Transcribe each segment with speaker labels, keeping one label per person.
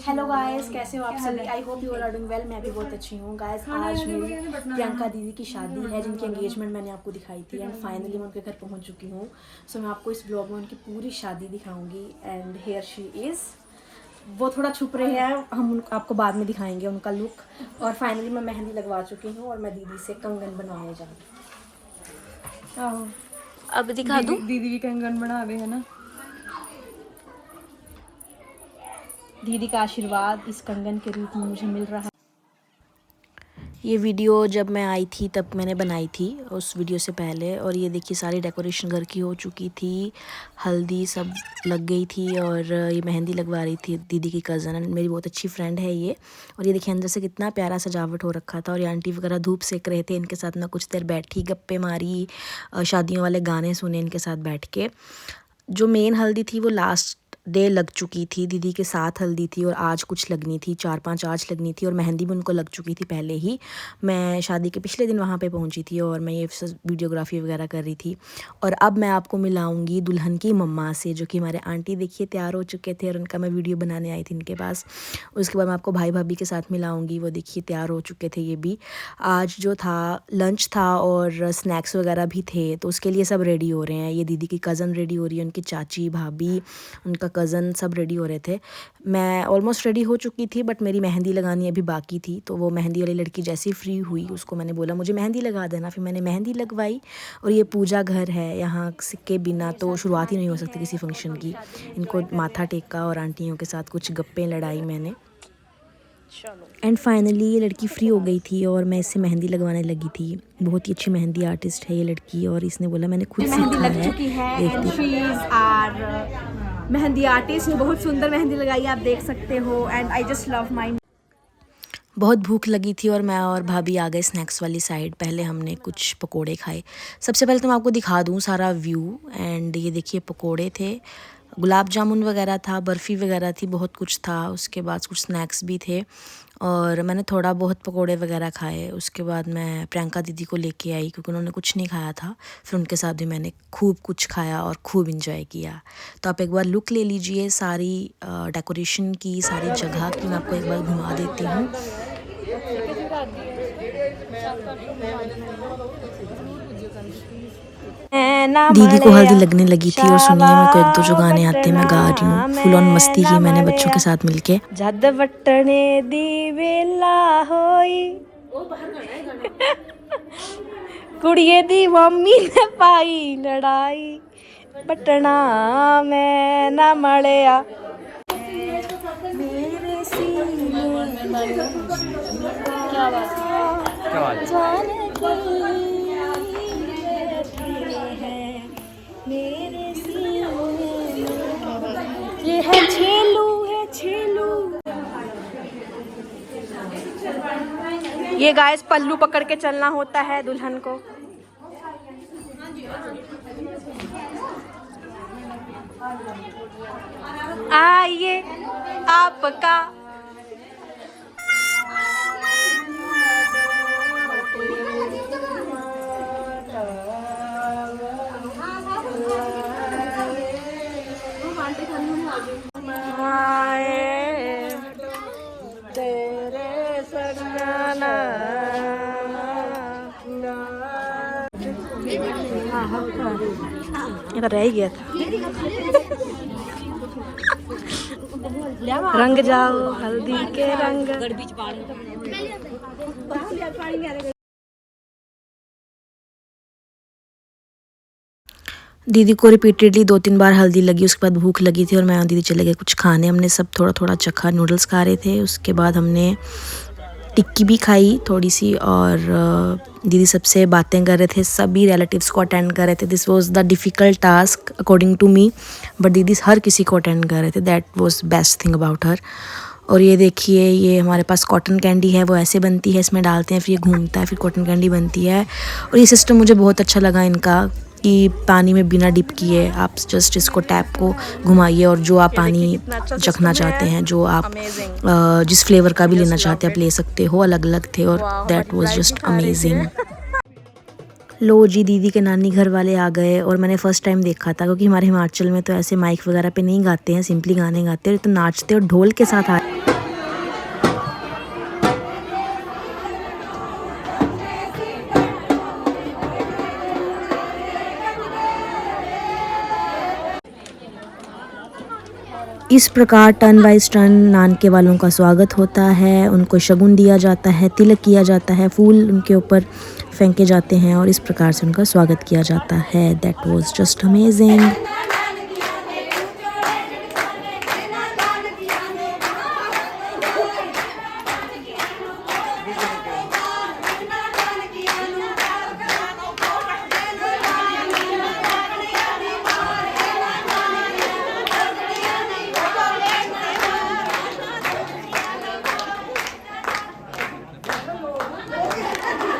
Speaker 1: Hello guys, कैसे हो आप सभी? I hope you are doing well. मैं भी बहुत अच्छी हूँ गाइस। आज मेरी प्रियंका दीदी की शादी है, जिनकी एंगेजमेंट मैंने आपको दिखाई थी एंड फाइनली मैं उनके घर पहुँच चुकी हूँ। सो मैं आपको इस ब्लॉग में उनकी पूरी शादी दिखाऊंगी एंड हियर शी इज़। वो थोड़ा छुप रहे हैं, हम आपको बाद में दिखाएंगे उनका लुक। और फाइनली मैं मेहंदी लगवा चुकी हूँ और मैं दीदी से कंगन बनवाने जा रही हूँ।
Speaker 2: अब दिखा दूं?
Speaker 3: दीदी भी कंगन बना रहे हैं ना।
Speaker 1: दीदी का आशीर्वाद इस कंगन के रूप में मुझे मिल रहा है।
Speaker 2: ये वीडियो जब मैं आई थी तब मैंने बनाई थी, उस वीडियो से पहले। और ये देखिए सारी डेकोरेशन घर की हो चुकी थी, हल्दी सब लग गई थी और ये मेहंदी लगवा रही थी दीदी की कज़न एंड मेरी बहुत अच्छी फ्रेंड है ये। और ये देखिए अंदर से कितना प्यारा सजावट हो रखा था। और ये आंटी वगैरह धूप सेक रहे थे, इनके साथ मैं कुछ देर बैठी, गप्पे मारी, शादियों वाले गाने सुने इनके साथ बैठ के। जो मेन हल्दी थी वो लास्ट डे लग चुकी थी, दीदी के साथ हल्दी थी और आज कुछ लगनी थी, 4-5 आज लगनी थी और मेहंदी भी उनको लग चुकी थी पहले ही। मैं शादी के पिछले दिन वहाँ पे पहुँची थी और मैं ये वीडियोग्राफी वगैरह कर रही थी। और अब मैं आपको मिलाऊंगी दुल्हन की मम्मा से, जो कि हमारे आंटी देखिए तैयार हो चुके थे और उनका मैं वीडियो बनाने आई थी इनके पास। उसके बाद मैं आपको भाई भाभी के साथ मिलाऊंगी, वो देखिए तैयार हो चुके थे ये भी। आज जो था लंच था और स्नैक्स वगैरह भी थे, तो उसके लिए सब रेडी हो रहे हैं। ये दीदी की कज़न रेडी हो रही है, उनकी चाची भाभी उनका कज़न सब रेडी हो रहे थे। मैं ऑलमोस्ट रेडी हो चुकी थी बट मेरी मेहंदी लगानी अभी बाकी थी। तो वो मेहंदी वाली लड़की जैसी फ्री हुई उसको मैंने बोला मुझे मेहंदी लगा देना, फिर मैंने मेहंदी लगवाई। और ये पूजा घर है, यहाँ के बिना तो शुरुआत ही नहीं हो सकती किसी फंक्शन की। इनको माथा टेका और आंटियों के साथ कुछ गप्पे लड़ाई मैंने। एंड फाइनली ये लड़की फ्री हो गई थी और मैं इससे मेहंदी लगवाने लगी थी। बहुत ही अच्छी मेहंदी आर्टिस्ट है ये लड़की और इसने बोला मैंने खुद सीखा
Speaker 1: लग चुकी है and she is our mehndi artist. बहुत सुंदर मेहंदी लगाई आप देख सकते हो and I just love my.
Speaker 2: बहुत भूख लगी थी और मैं और भाभी आ गए स्नैक्स वाली साइड। पहले हमने कुछ पकोड़े खाए। सबसे पहले तो मैं आपको दिखा दूँ सारा व्यू। एंड ये देखिए पकोड़े थे, गुलाब जामुन वगैरह था, बर्फ़ी वगैरह थी, बहुत कुछ था। उसके बाद कुछ स्नैक्स भी थे और मैंने थोड़ा बहुत पकोड़े वगैरह खाए। उसके बाद मैं प्रियंका दीदी को लेके आई क्योंकि उन्होंने कुछ नहीं खाया था। फिर उनके साथ भी मैंने खूब कुछ खाया और खूब इंजॉय किया। तो आप एक बार लुक ले लीजिए सारी डेकोरेशन की, सारी जगह की। मैं आपको एक बार घुमा देती हूँ। दीदी को हल्दी लगने लगी थी और सुनिए मेरे को 1-2 जो गाने आते हैं मैं गा रही हूँ। फुल ऑन मस्ती की मैंने बच्चों के साथ मिलके।
Speaker 1: जद वटने दी वेला होई कुड़िए दी मम्मी ने पाई लड़ाई, बटना मैं ना मड़िया मेरे सीने जाने मेरे सीने ये है छेलू, है छेलू। ये गाइस पल्लू पकड़ के चलना होता है दुल्हन को। आइए आपका तेरे सजना ये तो रह ही गया था। रंग जाओ हल्दी के रंग।
Speaker 2: दीदी को रिपीटेडली 2-3 बार हल्दी लगी। उसके बाद भूख लगी थी और मैं और दीदी चले गए कुछ खाने। हमने सब थोड़ा थोड़ा चखा, नूडल्स खा रहे थे। उसके बाद हमने टिक्की भी खाई थोड़ी सी और दीदी सबसे बातें कर रहे थे, सभी रिलेटिव्स को अटेंड कर रहे थे। This was the difficult task according to me, but दीदी हर किसी को अटेंड कर रहे थे। That was best thing about her. और ये देखिए ये हमारे पास कॉटन कैंडी है, वो ऐसे बनती है, इसमें डालते हैं फिर ये घूमता है, फिर कॉटन कैंडी बनती है। और ये सिस्टम मुझे बहुत अच्छा लगा इनका कि पानी में बिना डिप किए आप जस्ट इसको टैप को घुमाइए और जो आप पानी चखना चाहते हैं, जो आप जिस फ्लेवर का भी लेना चाहते हैं आप ले सकते हो। अलग अलग थे और दैट वाज जस्ट अमेजिंग। लो जी दीदी के नानी घर वाले आ गए और मैंने फ़र्स्ट टाइम देखा था क्योंकि हमारे हिमाचल में तो ऐसे माइक वगैरह पे नहीं गाते हैं, सिंपली गाने गाते हैं। तो नाचते और ढोल के साथ आए। इस प्रकार टर्न बाई टर्न नानके वालों का स्वागत होता है, उनको शगुन दिया जाता है, तिलक किया जाता है, फूल उनके ऊपर फेंके जाते हैं और इस प्रकार से उनका स्वागत किया जाता है। That was just amazing.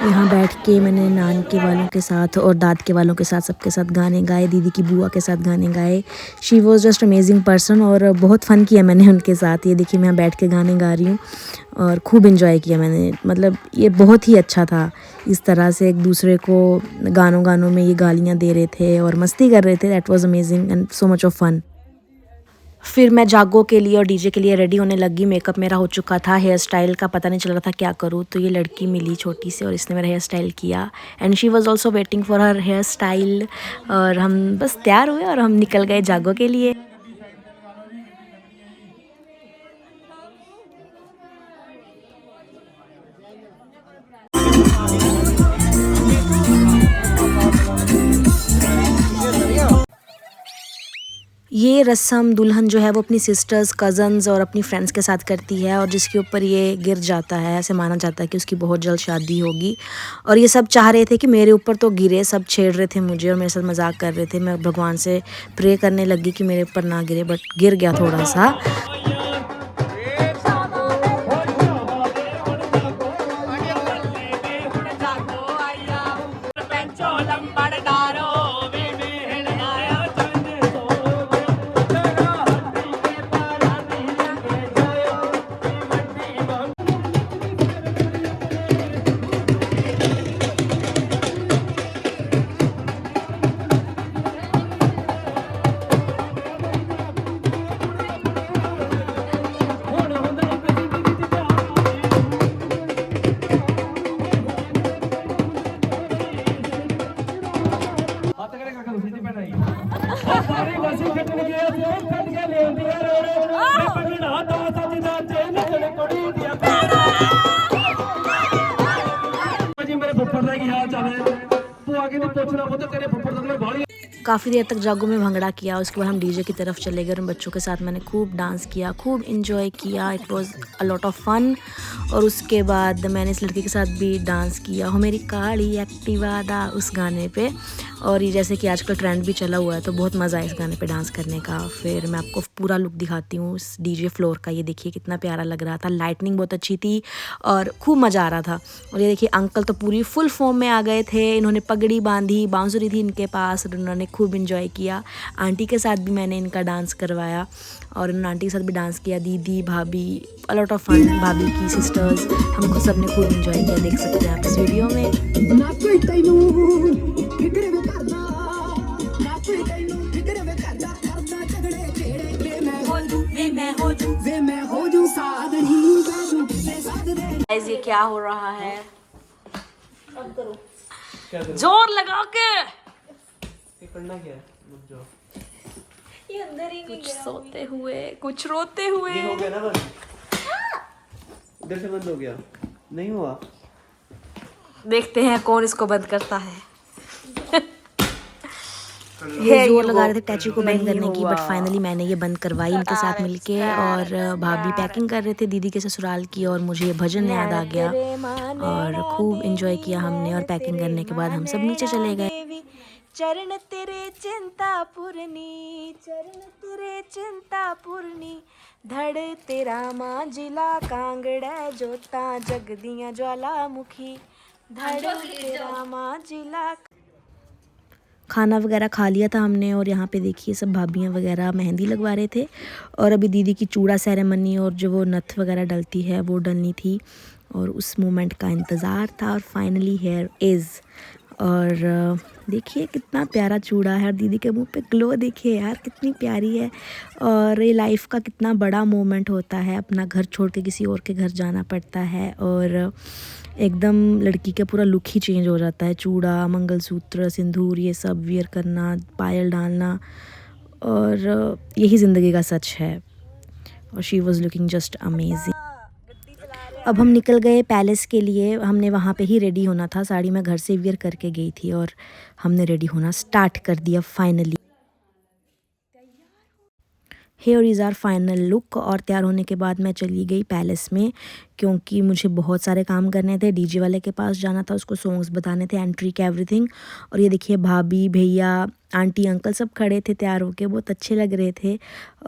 Speaker 2: यहाँ बैठ के मैंने नानके वालों के साथ और दाद के वालों के साथ सबके साथ गाने गाए, दीदी की बुआ के साथ गाने गाए। She was just amazing person और बहुत फ़न किया मैंने उनके साथ। ये देखिए मैं यहाँ बैठ के गाने गा रही हूँ और खूब इन्जॉय किया मैंने। मतलब ये बहुत ही अच्छा था, इस तरह से एक दूसरे को गानों में ये गालियाँ दे रहे थे और मस्ती कर रहे थे। That was amazing and so much of fun. फिर मैं जागो के लिए और डीजे के लिए रेडी होने लगी। मेकअप मेरा हो चुका था, हेयर स्टाइल का पता नहीं चल रहा था क्या करूँ, तो ये लड़की मिली छोटी सी और इसने मेरा हेयर स्टाइल किया and she was also waiting for her hairstyle. और हम बस तैयार हुए और हम निकल गए जागो के लिए। ये रस्म दुल्हन जो है वो अपनी सिस्टर्स, कज़न्स और अपनी फ्रेंड्स के साथ करती है और जिसके ऊपर ये गिर जाता है, ऐसे माना जाता है कि उसकी बहुत जल्द शादी होगी। और ये सब चाह रहे थे कि मेरे ऊपर तो गिरे, सब छेड़ रहे थे मुझे और मेरे साथ मजाक कर रहे थे। मैं भगवान से प्रे करने लगी कि मेरे ऊपर ना गिरे, बट गिर गया थोड़ा सा। काफ़ी देर तक जागो में भंगड़ा किया, उसके बाद हम डीजे की तरफ चले गए और बच्चों के साथ मैंने खूब डांस किया, खूब इंजॉय किया। It was a lot of fun. और उसके बाद मैंने इस लड़की के साथ भी डांस किया, हो मेरी काली एक्टिवा दा, उस गाने पे। और ये जैसे कि आजकल ट्रेंड भी चला हुआ है तो बहुत मज़ा आया इस गाने पे डांस करने का। फिर मैं आपको पूरा लुक दिखाती हूँ इस डीजे फ्लोर का। ये देखिए कितना प्यारा लग रहा था, लाइटनिंग बहुत अच्छी थी और खूब मज़ा आ रहा था। और ये देखिए अंकल तो पूरी फुल फॉर्म में आ गए थे, इन्होंने पगड़ी बांधी, बांसुरी थी इनके पास और उन्होंने खूब इंजॉय किया। आंटी के साथ भी मैंने इनका डांस करवाया और उन्होंने आंटी के साथ भी डांस किया, दीदी, भाभी, अ लॉट ऑफ फन। भाभी की सिस्टर्स, हमको सब ने खूब इंजॉय किया, देख सकते हैं आप इस वीडियो में। ये क्या हो रहा है? जोर लगा के
Speaker 3: करना क्या है?
Speaker 1: ये अंदर ही
Speaker 2: कुछ सोते हुए, कुछ रोते हुए।
Speaker 3: ये हो गया ना बंद? इधर से बंद हो गया? नहीं हुआ?
Speaker 2: देखते हैं कौन इसको बंद करता है। ये जोर लगा रहे थे टैचू को बंद करने की, बट फाइनली मैंने ये बंद करवाई इनके साथ मिलके। और भाभी पैकिंग कर रहे थे दीदी के ससुराल की और मुझे ये भजन याद आ गया और खूब इंजॉय किया हमने। और पैकिंग करने के बाद हम सब नीचे चले गए। चरण तेरे चिंता पूर्णी, चरण तेरे चिंता पूर्णी, धड़ तेरा मां जिला कांगड़ा जोता जगदियां ज्वालामुखी, धड़ तेरा मां जिला। खाना वगैरह खा लिया था हमने और यहाँ पे देखिए सब भाभियाँ वगैरह मेहंदी लगवा रहे थे। और अभी दीदी की चूड़ा सेरेमनी और जो वो नथ वगैरह डलती है वो डलनी थी और उस मोमेंट का इंतज़ार था। और फाइनली हेयर इज़। और देखिए कितना प्यारा चूड़ा है और दीदी के मुंह पे ग्लो देखिए यार कितनी प्यारी है। और ये लाइफ का कितना बड़ा मोमेंट होता है, अपना घर छोड़ के किसी और के घर जाना पड़ता है और एकदम लड़की का पूरा लुक ही चेंज हो जाता है। चूड़ा, मंगलसूत्र, सिंदूर, ये सब वियर करना, पायल डालना, और यही ज़िंदगी का सच है। और she was looking just amazing. अब हम निकल गए पैलेस के लिए। हमने वहाँ पे ही रेडी होना था, साड़ी मैं घर से वियर करके गई थी और हमने रेडी होना स्टार्ट कर दिया finally. Here is our final look. और तैयार होने के बाद मैं चली गई पैलेस में, क्योंकि मुझे बहुत सारे काम करने थे। डीजे वाले के पास जाना था, उसको सॉन्ग्स बताने थे, एंट्री के एवरीथिंग। और ये देखिए भाभी भैया आंटी अंकल सब खड़े थे तैयार होके, बहुत अच्छे लग रहे थे।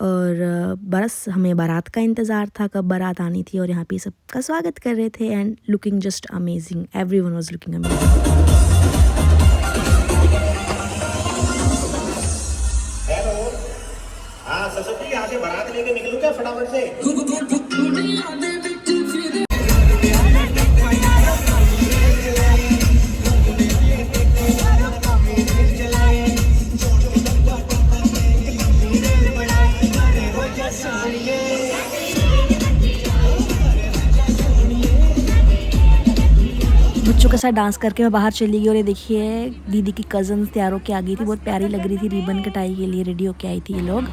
Speaker 2: और बस हमें बारात का इंतज़ार था, कब बारात आनी थी। और यहाँ पे सबका स्वागत कर रहे थे and looking just amazing, everyone was looking amazing.
Speaker 4: Saraswati यहाँ से बारात लेके निकलूं क्या फटाफट से?
Speaker 2: बच्चों के साथ डांस करके मैं बाहर चली गई। और ये देखिए दीदी की कज़न तैयार होके आ गई थी, बहुत प्यारी लग रही थी, रिबन कटाई के लिए रेडी होके आई थी ये लोग।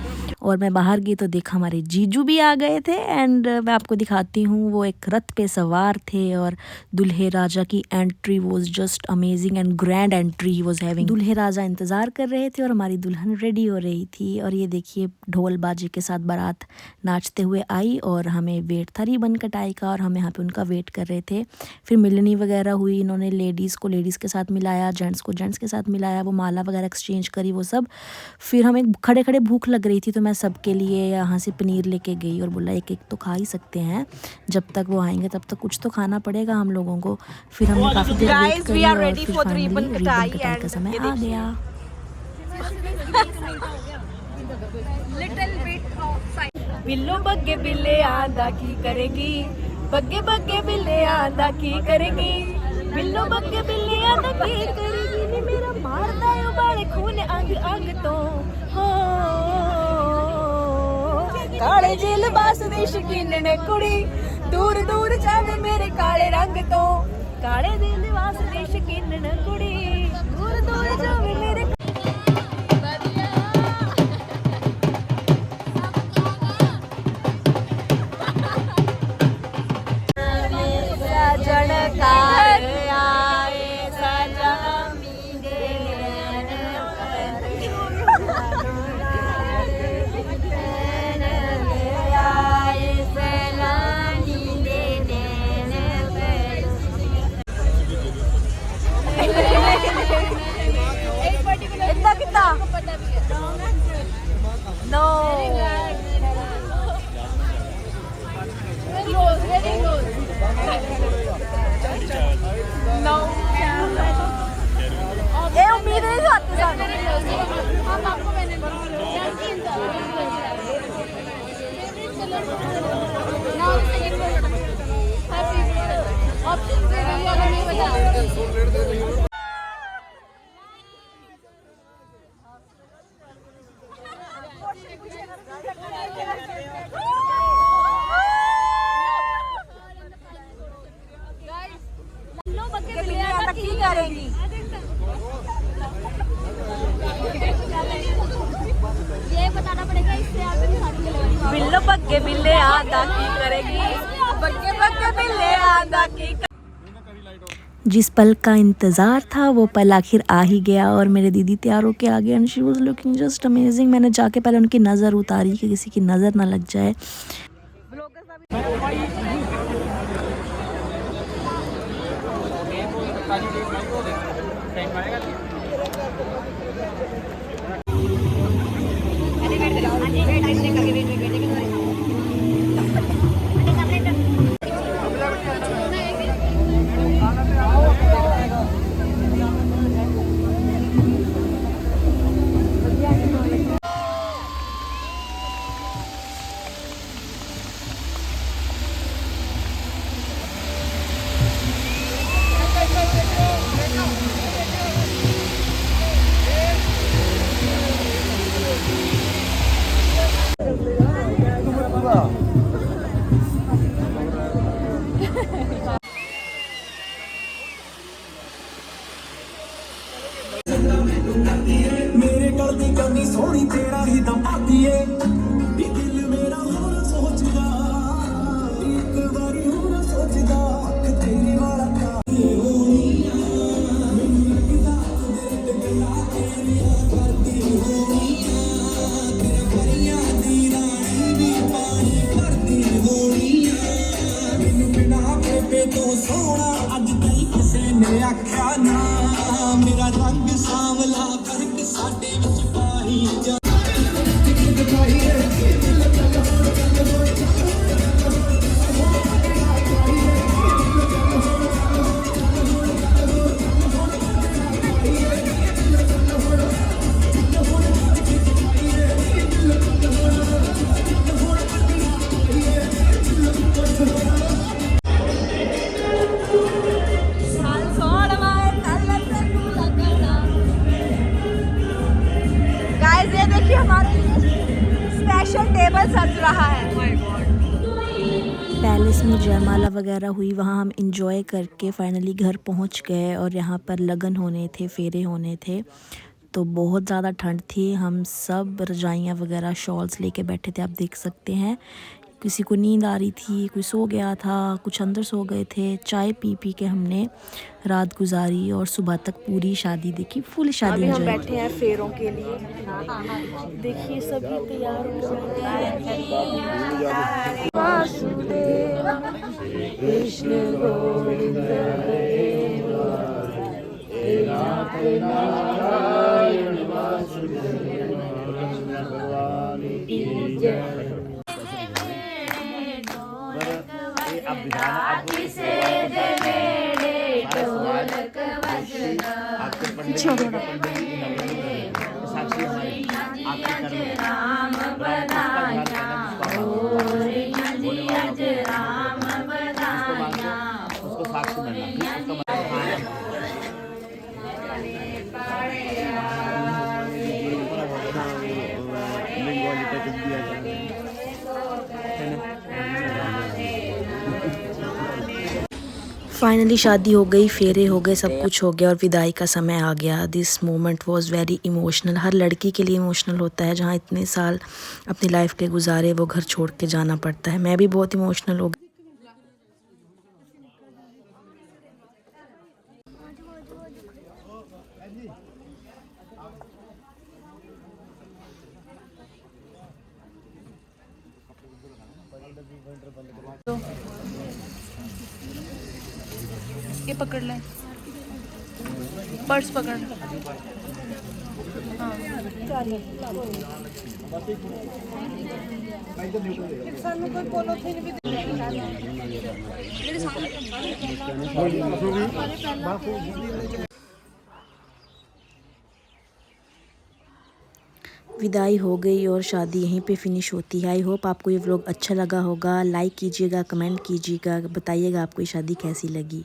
Speaker 2: और मैं बाहर गई तो देखा हमारे जीजू भी आ गए थे। एंड मैं आपको दिखाती हूँ, वो एक रथ पे सवार थे और दूल्हे राजा की entry was just amazing and grand entry he was having. दूल्हे राजा इंतज़ार कर रहे थे और हमारी दुल्हन रेडी हो रही थी। और ये देखिए ढोल बाजे के साथ बारात नाचते हुए आई और हमें वेट था रिबन कटाई का, और हम यहाँ पे उनका वेट कर रहे थे। फिर मिलनी वगैरह हुई, इन्होंने लेडीज़ को लेडीज़ के साथ मिलाया, जेंट्स को जेंट्स के साथ मिलाया, वो माला वगैरह एक्सचेंज करी वो सब। फिर हमें खड़े खड़े भूख लग रही थी, तो मैं सबके लिए यहाँ से पनीर लेके गई और बोला एक एक तो खा ही सकते हैं, जब तक वो आएंगे तब तक कुछ तो खाना पड़ेगा हम लोगों को। फिर हमने काफ़ी देर वेट करी और फिर फाइनली रिबन कटाई का समय आ गया।
Speaker 1: बिल्लो बग्गे बिल्ले आंदा की करेगी, बग्गे बग्गे बिल्ले आंदा की करेगी, बिल्लो बग्गे बिल्ले आंदा की करेगी, नी मेरा मारदा है उबाले खून अंग अंग तो हो। काले जे लिबास दी शकीन ने कुड़ी, दूर दूर जावे मेरे काले रंग तो, काले जे लिबास दी शकीन ने कुड़ी, दूर दूर जावे मेरे। बिल्लो बग्गे बिल्ले आंदा की करेगी, बग्गे बग्गे बिल्ले आंदा की।
Speaker 2: जिस पल का इंतज़ार था वो पल आखिर आ ही गया और मेरे दीदी तैयार होके आ गए and she was looking just amazing. मैंने जाके पहले उनकी नज़र उतारी कि किसी की नज़र ना लग जाए।
Speaker 5: मेरे गल दी करनी सोनी तेरा ही दम आती है, दिल मेरा होना सोच
Speaker 2: पैलेस में जयमाला वगैरह हुई, वहाँ हम इंजॉय करके फाइनली घर पहुँच गए। और यहाँ पर लगन होने थे, फेरे होने थे, तो बहुत ज़्यादा ठंड थी। हम सब रजाइयाँ वगैरह शॉल्स लेके बैठे थे, आप देख सकते हैं। किसी को नींद आ रही थी, कोई सो गया था, कुछ अंदर सो गए थे। चाय पी पी के हमने रात गुजारी और सुबह तक पूरी शादी देखी, फुल शादी
Speaker 1: अभी हम
Speaker 2: एंजॉय।
Speaker 1: बैठे हैं फेरों के लिए। देखिए सभी तैयार हो गए। वासुदेव कृष्ण गोविंद नारायण वासुदेव भगवान की जय।
Speaker 2: फाइनली शादी हो गई, फेरे हो गए, सब कुछ हो गया और विदाई का समय आ गया। This moment was very emotional. हर लड़की के लिए इमोशनल होता है, जहाँ इतने साल अपनी लाइफ के गुजारे वो घर छोड़ के जाना पड़ता है। मैं भी बहुत इमोशनल हो गई।
Speaker 5: ये पकड़ ले, पर्स पकड़।
Speaker 2: विदाई हो गई और शादी यहीं पे फिनिश होती है। आई होप आपको ये व्लॉग अच्छा लगा होगा। लाइक कीजिएगा, कमेंट कीजिएगा, बताइएगा आपको ये शादी कैसी लगी।